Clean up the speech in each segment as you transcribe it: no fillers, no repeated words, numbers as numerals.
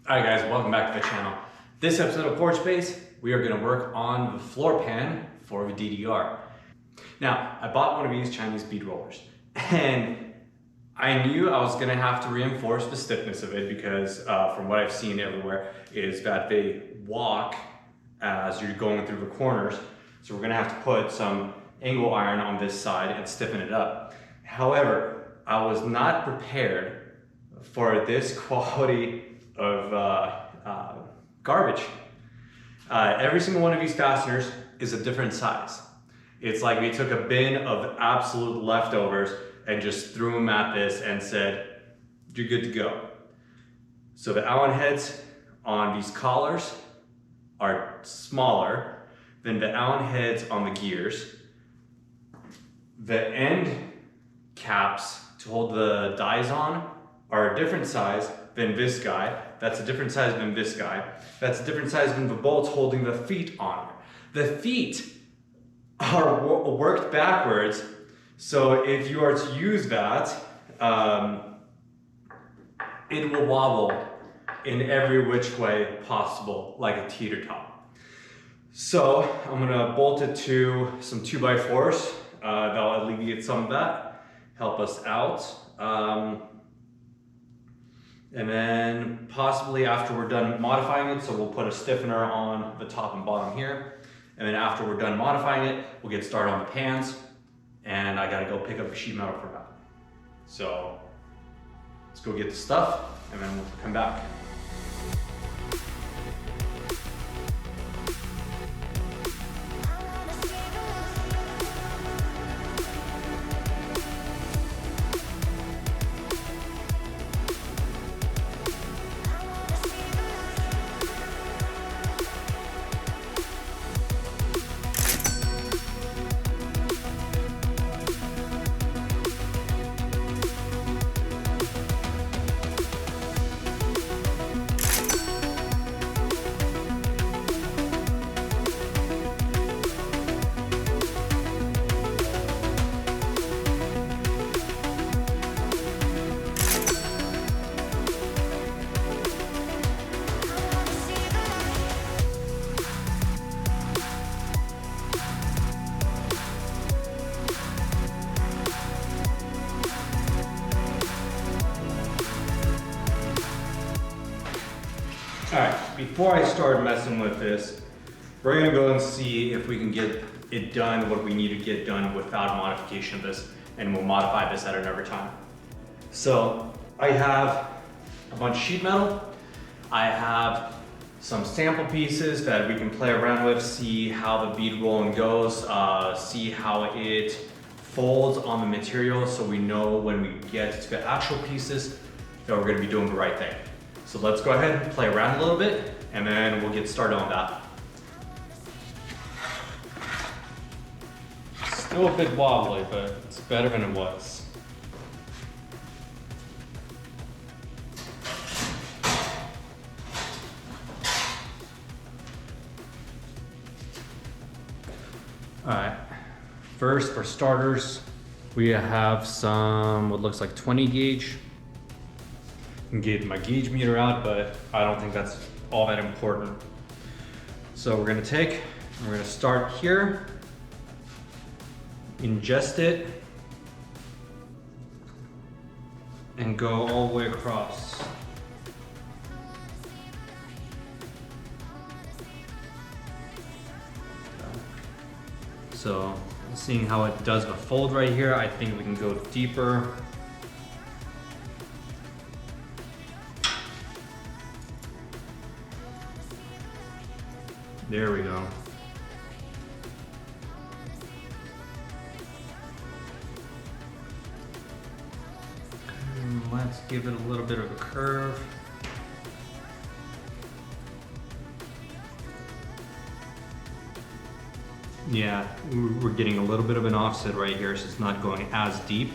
Alright guys, welcome back to the channel. This episode of Forge Space, we are going to work on the floor pan for the DDR. Now, I bought one of these Chinese bead rollers, and I knew I was going to have to reinforce the stiffness of it because from what I've seen everywhere is that they walk as you're going through the corners. So we're going to have to put some angle iron on this side and stiffen it up. However, I was not prepared for this quality of garbage. Every single one of these fasteners is a different size. It's like we took a bin of absolute leftovers and just threw them at this and said, you're good to go. So the Allen heads on these collars are smaller than the Allen heads on the gears. The end caps to hold the dies on are a different size than this guy. That's a different size than this guy. That's a different size than the bolts holding the feet on. The feet are worked backwards, so if you are to use that, it will wobble in every which way possible, like a teeter top. So I'm gonna bolt it to some 2x4s. That'll alleviate some of that, help us out. And then possibly after we're done modifying it, so we'll put a stiffener on the top and bottom here. And then after we're done modifying it, we'll get started on the pans. And I gotta go pick up the sheet metal for that. So let's go get the stuff and then we'll come back. Alright, before I start messing with this, we're gonna go and see if we can get it done what we need to get done without modification of this, and we'll modify this at another time. So I have a bunch of sheet metal. I have some sample pieces that we can play around with, see how the bead rolling goes, see how it folds on the material so we know when we get to the actual pieces that we're gonna be doing the right thing. So let's go ahead and play around a little bit and then we'll get started on that. Still a bit wobbly, but it's better than it was. All right, first for starters, we have some, what looks like 20 gauge. I can get my gauge meter out, but I don't think that's all that important. So we're gonna start here, ingest it, and go all the way across. So seeing how it does the fold right here, I think we can go deeper. There we go. And let's give it a little bit of a curve. Yeah, we're getting a little bit of an offset right here, so it's not going as deep.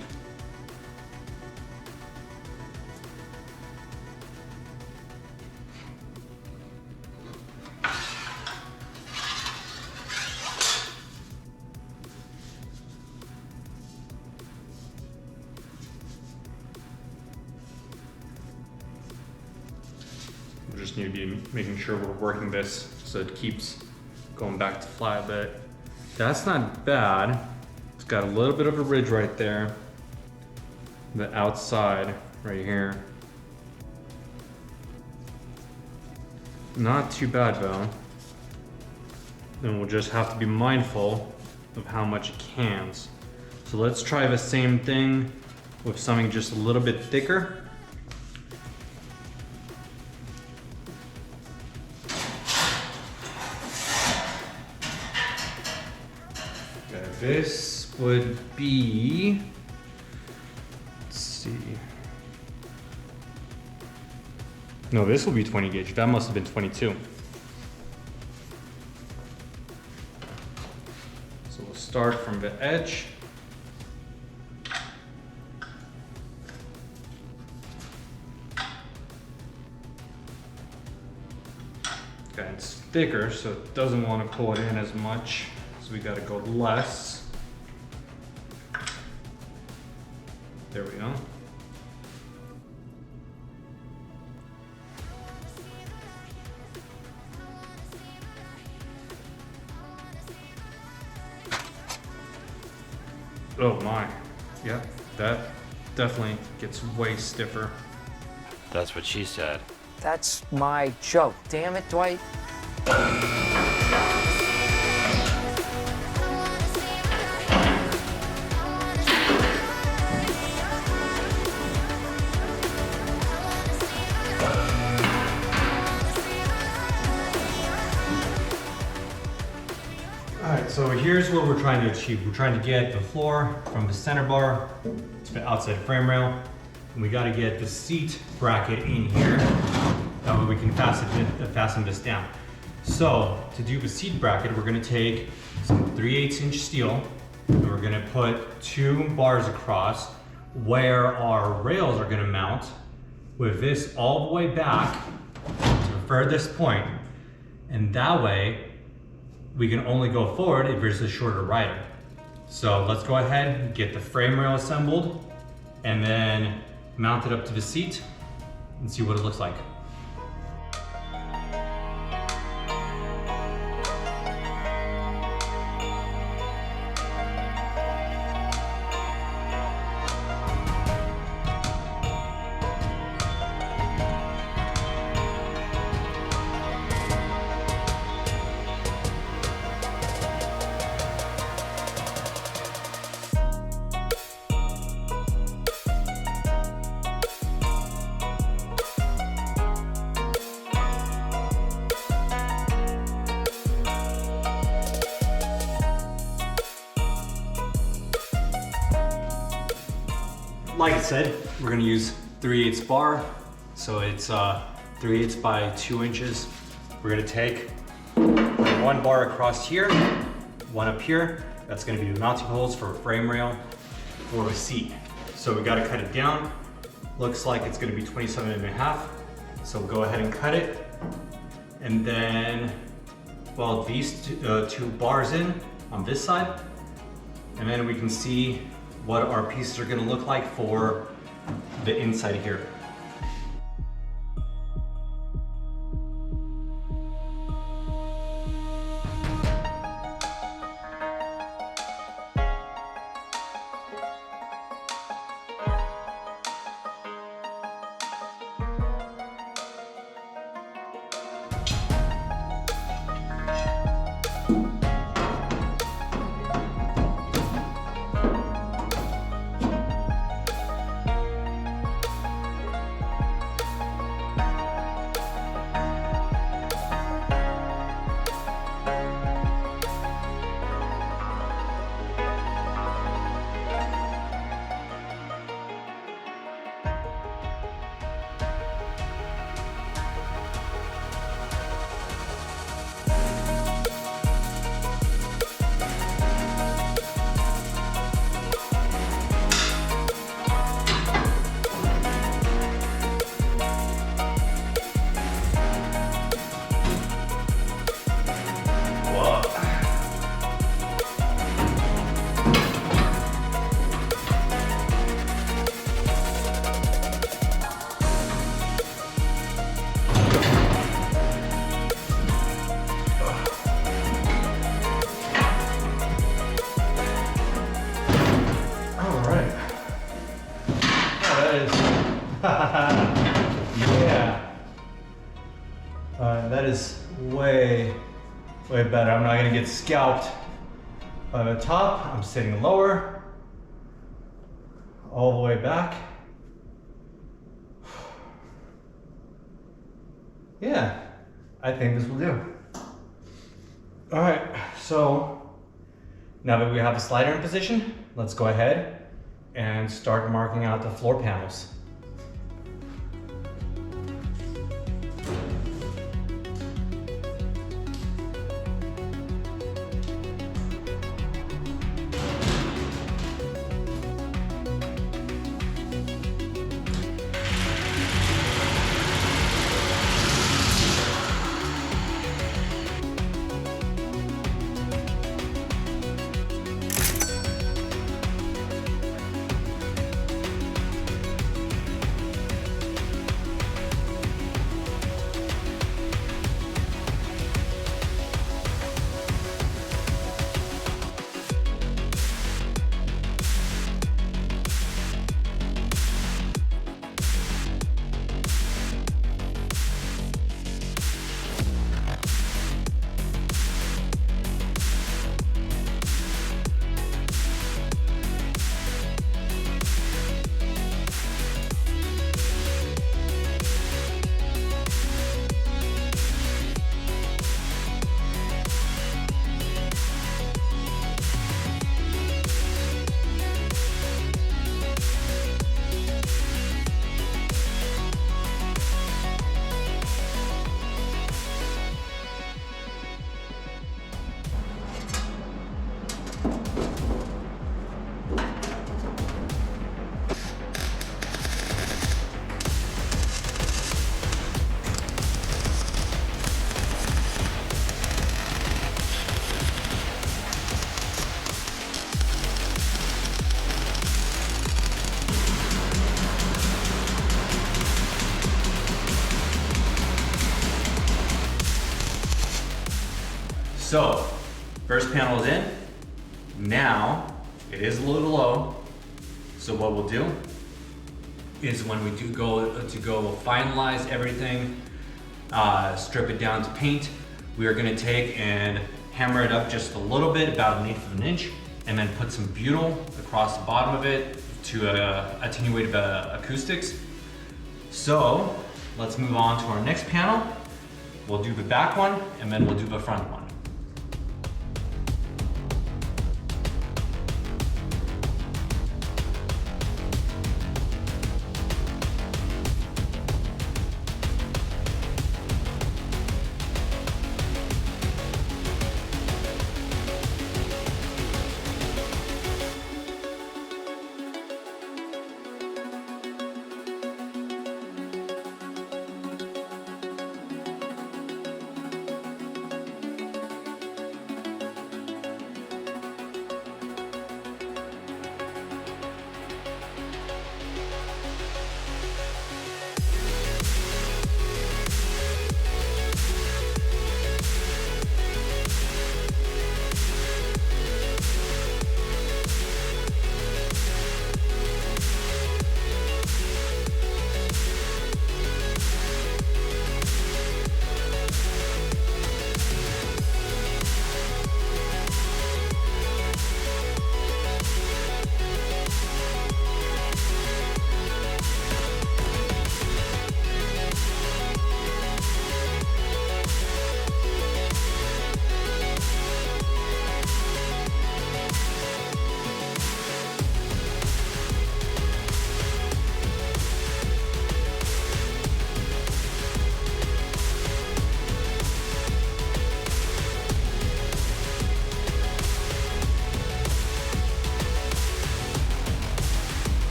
we just need to be making sure we're working this so it keeps going back to flat a bit. That's not bad. It's got a little bit of a ridge right there. The outside right here. Not too bad though. Then we'll just have to be mindful of how much it cans. So let's try the same thing with something just a little bit thicker. Okay, this would be, let's see. No, this will be 20 gauge. That must have been 22. So we'll start from the edge. Okay, it's thicker, so it doesn't want to pull it in as much. So we got to go less. There we go. Oh my, yeah, that definitely gets way stiffer. That's what she said. That's my joke. Damn it, Dwight. Alright, so here's what we're trying to achieve. We're trying to get the floor from the center bar to the outside frame rail. And we gotta get the seat bracket in here. That way we can fasten this down. So to do the seat bracket, we're gonna take some 3/8 inch steel and we're gonna put 2 bars across where our rails are gonna mount with this all the way back to the furthest point. And that way, we can only go forward if there's a shorter rider. So let's go ahead and get the frame rail assembled and then mount it up to the seat and see what it looks like. Like I said, we're gonna use 3/8 bar. So it's 3/8 by 2 inches. We're gonna take 1 bar across here, 1 up here. That's gonna be the mounting holes for a frame rail for a seat. So we gotta cut it down. Looks like it's gonna be 27.5. So we'll go ahead and cut it. And then weld these 2 bars in on this side. And then we can see what our pieces are gonna look like for the inside here. that is way better. I'm not gonna get scalped by the top. I'm sitting lower, all the way back. Yeah, I think this will do. All right, so now that we have the slider in position, let's go ahead and start marking out the floor panels. So, first panel is in. Now, it is a little low. So what we'll do is when we do go finalize everything, strip it down to paint, we are gonna take and hammer it up just a little bit, about 1/8 of an inch, and then put some butyl across the bottom of it to attenuate the acoustics. So, let's move on to our next panel. We'll do the back one, and then we'll do the front one.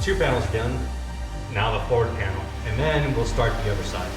the 2 panels are done, now the forward panel, and then we'll start the other side.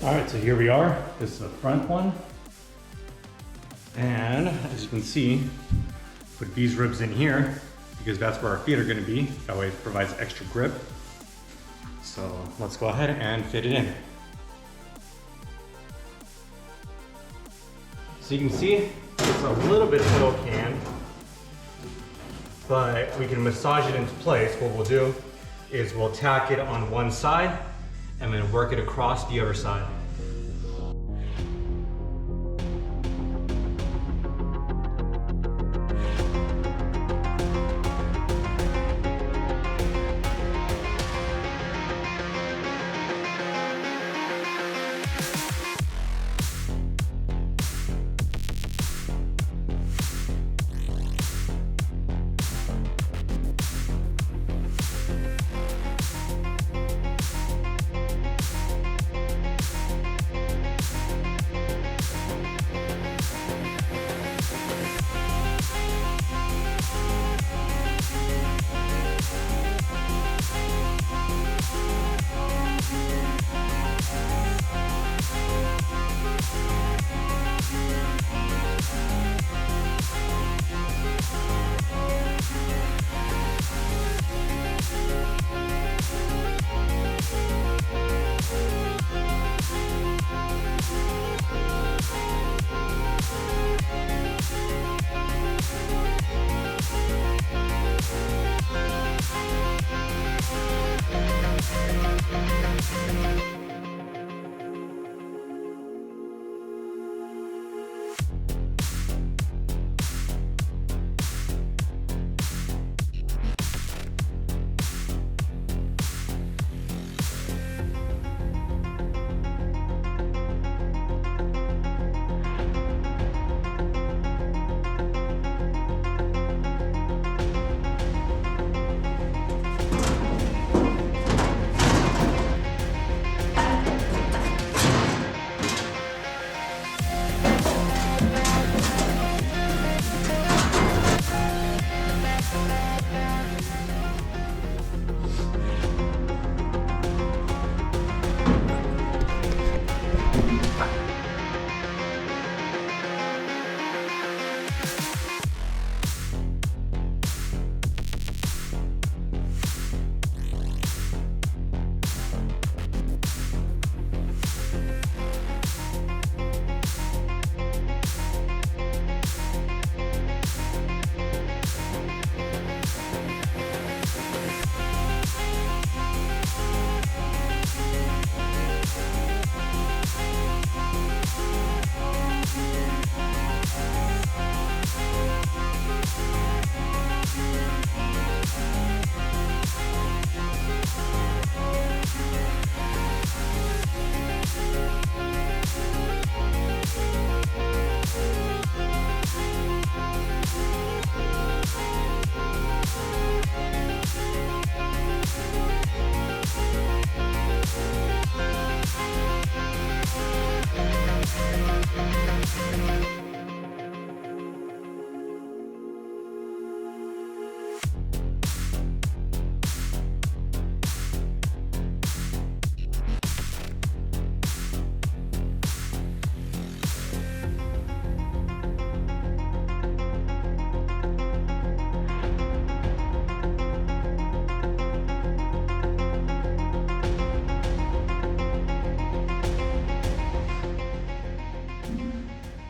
All right, so here we are. This is the front one. And as you can see, put these ribs in here because that's where our feet are gonna be. That way it provides extra grip. So let's go ahead and fit it in. So you can see it's a little bit oil can, but we can massage it into place. What we'll do is we'll tack it on one side and then work it across the other side.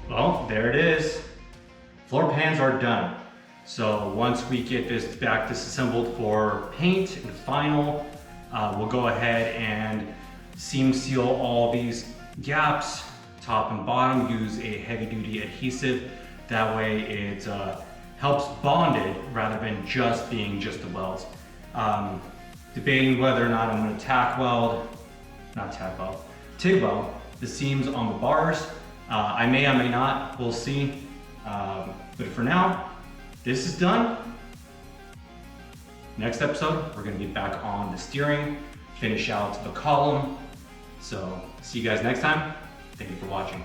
Well, there it is. Floor pans are done. So once we get this back disassembled for paint and final, we'll go ahead and seam seal all these gaps, top and bottom, use a heavy duty adhesive. That way it helps bond it rather than just being just the welds. Debating whether or not I'm gonna TIG weld the seams on the bars. I may not, we'll see. But for now, this is done. Next episode, we're gonna get back on the steering, finish out the column. So see you guys next time. Thank you for watching.